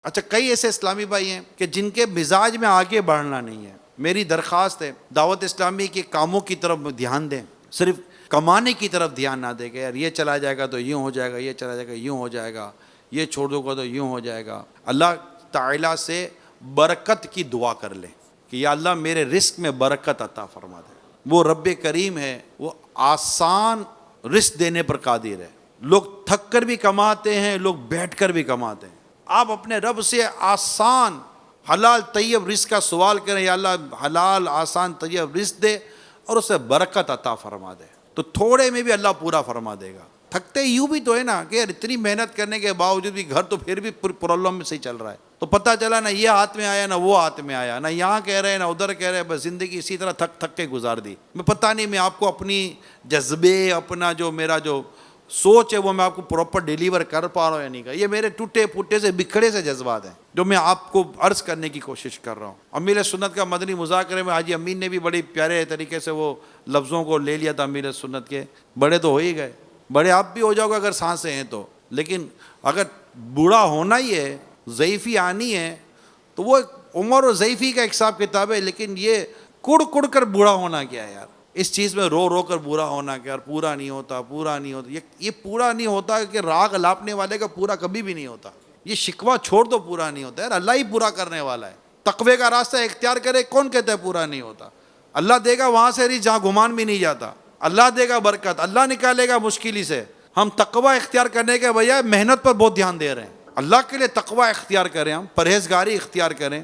اچھا، کئی ایسے اسلامی بھائی ہیں کہ جن کے مزاج میں آگے بڑھنا نہیں ہے. میری درخواست ہے دعوت اسلامی کے کاموں کی طرف دھیان دیں، صرف کمانے کی طرف دھیان نہ دیں کہ یار یہ چلا جائے گا تو یوں ہو جائے گا، یہ چلا جائے گا یوں ہو جائے گا، یہ چھوڑ دو گا تو یوں ہو جائے گا. اللہ تعالیٰ سے برکت کی دعا کر لیں کہ یا اللہ میرے رزق میں برکت عطا فرما دے. وہ رب کریم ہے، وہ آسان رزق دینے پر قادر ہے. لوگ تھک کر بھی کماتے ہیں، لوگ بیٹھ کر بھی کماتے ہیں. آپ اپنے رب سے آسان حلال طیب رزق کا سوال کریں، یا اللہ حلال آسان طیب رزق دے اور اسے برکت عطا فرما دے، تو تھوڑے میں بھی اللہ پورا فرما دے گا. تھکتے یوں بھی تو ہے نا کہ یار اتنی محنت کرنے کے باوجود بھی گھر تو پھر بھی پرابلم میں سے ہی چل رہا ہے. تو پتہ چلا نہ یہ ہاتھ میں آیا نہ وہ ہاتھ میں آیا، نہ یہاں کہہ رہے نہ ادھر کہہ رہے، بس زندگی اسی طرح تھک تھک کے گزار دی. میں پتہ نہیں میں آپ کو اپنی جذبے، اپنا جو میرا جو سوچ ہے وہ میں آپ کو پراپر ڈیلیور کر پا رہا ہوں یا نہیں کا. یہ میرے ٹوٹے پھوٹے سے بکھڑے سے جذبات ہیں جو میں آپ کو عرض کرنے کی کوشش کر رہا ہوں. امیر سنت کا مدنی مذاکرے میں حاجی امین نے بھی بڑی پیارے طریقے سے وہ لفظوں کو لے لیا تھا. امیر سنت کے بڑے تو ہو ہی گئے، بڑے آپ بھی ہو جاؤ گے اگر سانسیں ہیں تو، لیکن اگر بوڑھا ہونا ہی ہے، ضعیفی آنی ہے، تو وہ عمر اور ضعیفی کا ایک حساب کتاب ہے. لیکن یہ کڑ کڑ کر بوڑھا ہونا کیا ہے یار؟ اس چیز میں رو رو کر برا ہونا کہ یار پورا نہیں ہوتا، پورا نہیں ہوتا. یہ پورا نہیں ہوتا کہ راگ لاپنے والے کا پورا کبھی بھی نہیں ہوتا. یہ شکوہ چھوڑ دو، پورا نہیں ہوتا یار، اللہ ہی پورا کرنے والا ہے. تقوی کا راستہ اختیار کرے، کون کہتا ہے پورا نہیں ہوتا؟ اللہ دے گا وہاں سے جہاں گمان بھی نہیں جاتا. اللہ دے گا برکت، اللہ نکالے گا مشکل سے. ہم تقوی اختیار کرنے کے بجائے محنت پر بہت دھیان دے رہے ہیں. اللہ کے لیے تقوی اختیار کریں، ہم پرہیزگاری اختیار کریں،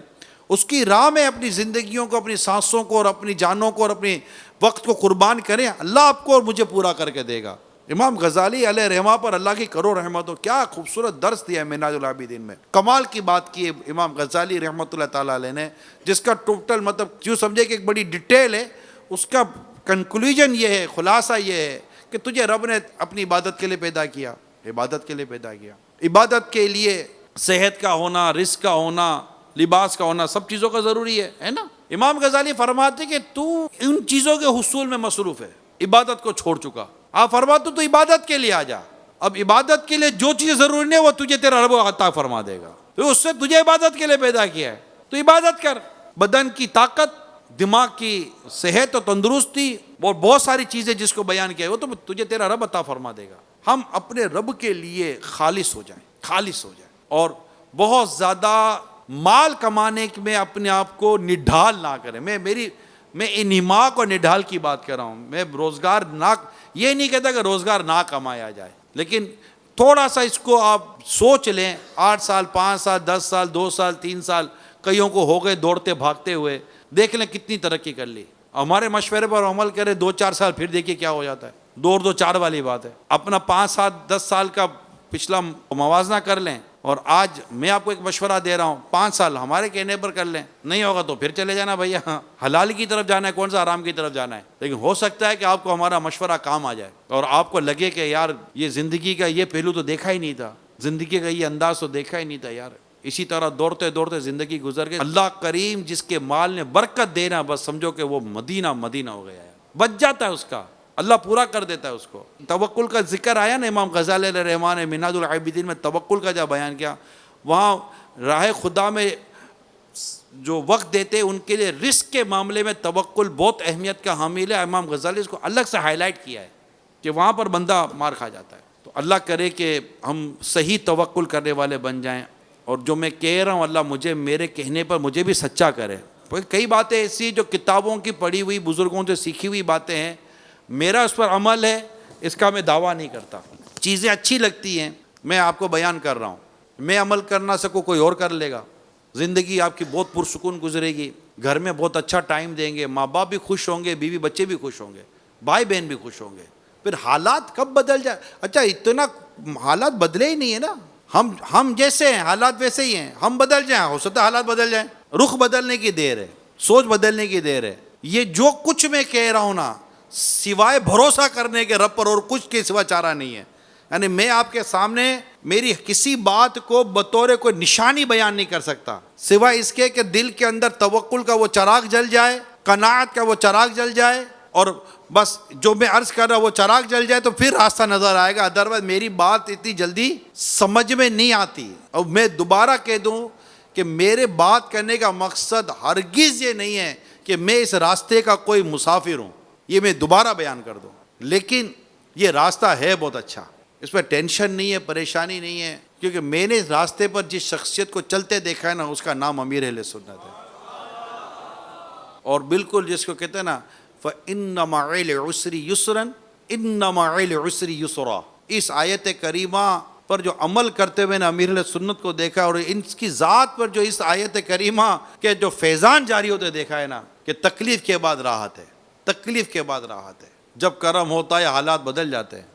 اس کی راہ میں اپنی زندگیوں کو، اپنی سانسوں کو اور اپنی جانوں کو اور اپنی وقت کو قربان کریں. اللہ آپ کو اور مجھے پورا کر کے دے گا. امام غزالی علیہ رحمہ پر اللہ کی کرو رحمت ہو، کیا خوبصورت درس دیا ہے منہاج العابدین میں. کمال کی بات کی ہے امام غزالی رحمۃ اللہ تعالیٰ علیہ نے، جس کا ٹوٹل مطلب کیوں سمجھے کہ ایک بڑی ڈیٹیل ہے. اس کا کنکلوژن یہ ہے، خلاصہ یہ ہے کہ تجھے رب نے اپنی عبادت کے لیے پیدا کیا، عبادت کے لیے پیدا کیا. عبادت کے لیے صحت کا ہونا، رزق کا ہونا، لباس کا ہونا، سب چیزوں کا ضروری ہے نا. امام غزالی فرماتے کہ تو ان چیزوں کے حصول میں مصروف ہے، عبادت کو چھوڑ چکا. آپ فرماتے تو عبادت کے لیے آ جا. اب عبادت کے لیے جو چیز ضروری نہیں وہ تجھے تیرا رب عطا فرما دے گا. تو اس سے تجھے عبادت کے لیے پیدا کیا ہے، تو عبادت کر. بدن کی طاقت، دماغ کی صحت و تندرستی اور بہت ساری چیزیں جس کو بیان کیا ہے وہ تو تجھے تیرا رب عطا فرما دے گا. ہم اپنے رب کے لیے خالص ہو جائیں، خالص ہو جائیں، اور بہت زیادہ مال کمانے میں اپنے آپ کو نڈھال نہ کریں. میں انہماک اور نڈھال کی بات کر رہا ہوں. میں روزگار نہ، یہ نہیں کہتا کہ روزگار نہ کمایا جائے، لیکن تھوڑا سا اس کو آپ سوچ لیں. 8 سال، 5 سال، 10 سال، 2 سال، 3 سال کئیوں کو ہو گئے دوڑتے بھاگتے ہوئے، دیکھ لیں کتنی ترقی کر لی. ہمارے مشورے پر عمل کرے 2-4 سال، پھر دیکھیے کیا ہو جاتا ہے. 2-2-4 والی بات ہے. اپنا 5-7-10 سال کا پچھلا موازنہ کر لیں، اور آج میں آپ کو ایک مشورہ دے رہا ہوں، 5 سال ہمارے کہنے پر کر لیں. نہیں ہوگا تو پھر چلے جانا بھیا، حلال کی طرف جانا ہے، کون سا حرام کی طرف جانا ہے. لیکن ہو سکتا ہے کہ آپ کو ہمارا مشورہ کام آ جائے اور آپ کو لگے کہ یار یہ زندگی کا یہ پہلو تو دیکھا ہی نہیں تھا، زندگی کا یہ انداز تو دیکھا ہی نہیں تھا یار. اسی طرح دوڑتے دوڑتے زندگی گزر گئی. اللہ کریم جس کے مال نے برکت دینا، بس سمجھو کہ وہ مدینہ مدینہ ہو گیا ہے، بچ جاتا ہے اس کا، اللہ پورا کر دیتا ہے اس کو. توکل کا ذکر آیا نا، امام غزالی علیہ رحمٰن نے منہاج العابدین میں توکل کا جب بیان کیا، وہاں راہ خدا میں جو وقت دیتے ان کے لیے رزق کے معاملے میں توکل بہت اہمیت کا حامل ہے. امام غزالی اس کو الگ سے ہائی لائٹ کیا ہے کہ وہاں پر بندہ مار کھا جاتا ہے. تو اللہ کرے کہ ہم صحیح توکل کرنے والے بن جائیں، اور جو میں کہہ رہا ہوں اللہ مجھے میرے کہنے پر مجھے بھی سچا کرے. کئی باتیں ایسی جو کتابوں کی پڑھی ہوئی، بزرگوں سے سیکھی ہوئی باتیں ہیں، میرا اس پر عمل ہے، اس کا میں دعویٰ نہیں کرتا. چیزیں اچھی لگتی ہیں، میں آپ کو بیان کر رہا ہوں. میں عمل کر نہ سکوں، کوئی اور کر لے گا. زندگی آپ کی بہت پرسکون گزرے گی، گھر میں بہت اچھا ٹائم دیں گے، ماں باپ بھی خوش ہوں گے، بیوی بچے بھی خوش ہوں گے، بھائی بہن بھی خوش ہوں گے. پھر حالات کب بدل جائے؟ اچھا اتنا حالات بدلے ہی نہیں ہے نا. ہم جیسے ہیں حالات ویسے ہی ہیں. ہم بدل جائیں، ہو سکتا ہے حالات بدل جائیں. رخ بدلنے کی دیر ہے، سوچ بدلنے کی دیر ہے. یہ جو کچھ میں کہہ رہا ہوں نا، سوائے بھروسہ کرنے کے رب پر اور کچھ کے سوا چارہ نہیں ہے. یعنی میں آپ کے سامنے میری کسی بات کو بطور کوئی نشانی بیان نہیں کر سکتا، سوائے اس کے کہ دل کے اندر توکل کا وہ چراغ جل جائے، قناعت کا وہ چراغ جل جائے، اور بس جو میں عرض کر رہا وہ چراغ جل جائے تو پھر راستہ نظر آئے گا، ادروائز میری بات اتنی جلدی سمجھ میں نہیں آتی. اور میں دوبارہ کہہ دوں کہ میرے بات کرنے کا مقصد ہرگز یہ نہیں ہے کہ میں اس راستے کا کوئی مسافر ہوں، یہ میں دوبارہ بیان کر دوں. لیکن یہ راستہ ہے بہت اچھا، اس پہ ٹینشن نہیں ہے، پریشانی نہیں ہے، کیونکہ میں نے اس راستے پر جس شخصیت کو چلتے دیکھا ہے نا، اس کا نام امیر اہل سنت ہے. اور بالکل جس کو کہتے ہیں نا فَإِنَّ مَعَ الْعُسْرِ يُسْرًا إِنَّ مَعَ الْعُسْرِ يُسْرًا، اس آیت کریمہ پر جو عمل کرتے ہوئے نے امیر اہل سنت کو دیکھا، اور ان کی ذات پر جو اس آیت کریمہ کے جو فیضان جاری ہوتے دیکھا ہے نا، کہ تکلیف کے بعد راحت ہے، تکلیف کے بعد راحت ہے. جب کرم ہوتا ہے حالات بدل جاتے ہیں.